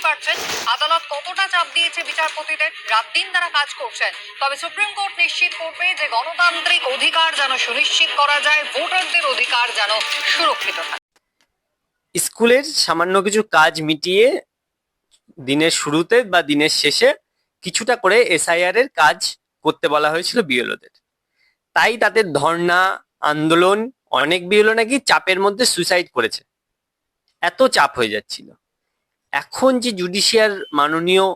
পারছেন আদালত কতটা চাপ দিয়েছে বিচারপতিদের, রাত দিন তারা কাজ করছেন। তবে সুপ্রিম কোর্ট নিশ্চিত করবে যে গণতান্ত্রিক অধিকার যেন সুনিশ্চিত করা যায়, ভোটারদের অধিকার যেন সুরক্ষিত থাকে। স্কুলের সামান্য কিছু কাজ মিটিয়ে দিনের শুরুতে বা দিনের শেষে কিছুটা করে এসআইআর এর কাজ করতে বলা হয়েছিল বিএলওদের। তাই তাদের ধর্ণা আন্দোলন, অনেক বিএলও নাকি চাপের মধ্যে সুইসাইড করেছে, এত চাপ হয়ে যাচ্ছিল। এখন যে জুডিশিয়ার মাননীয়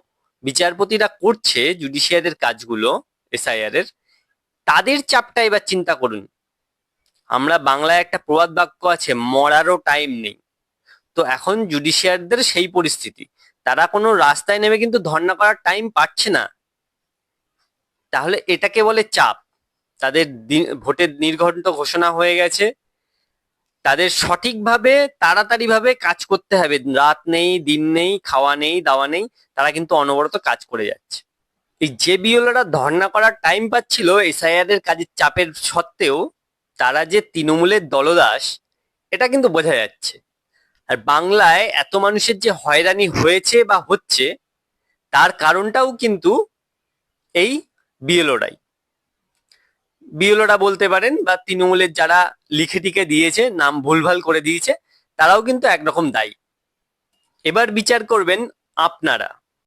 বিচারপতিরা করছে জুডিশিয়ারের কাজগুলো এসআইআর এর, তাদের চাপটা এবার চিন্তা করুন। আমরা বাংলায় একটা প্রবাদ বাক্য আছে, মরারও টাইম নেই। তো এখন জুডিশিয়ারদের সেই পরিস্থিতি, তারা কোনো রাস্তায় নেমে কিন্তু ধর্ণা করার টাইম পাচ্ছে না। তাহলে এটাকে বলে চাপ। তাদের ভোটের নির্ঘণ্ট ঘোষণা হয়ে গেছে, তাদের সঠিকভাবে তাড়াতাড়িভাবে কাজ করতে হবে, রাত নেই দিন নেই, খাওয়া নেই দাওয়া নেই, তারা কিন্তু অনবরত কাজ করে যাচ্ছে। এই যে বিএলওরা ধর্ণা করার টাইম পাচ্ছিল এসআইআর এর কাজের চাপের সত্ত্বেও, তারা যে তৃণমূলের দলদাস এটা কিন্তু বোঝা যাচ্ছে। আর বাংলায় এত মানুষের যে হয়রানি হয়েছে বা হচ্ছে, তার কারণটাও কিন্তু এই বিএলওরাই। বিএলওরা বলতে পারেন, বা তৃণমূলের যারা লিখে টিকে দিয়েছে, নাম ভুলভাল করে দিয়েছে, তারাও কিন্তু একরকম দায়ী। এবার বিচার করবেন আপনারা।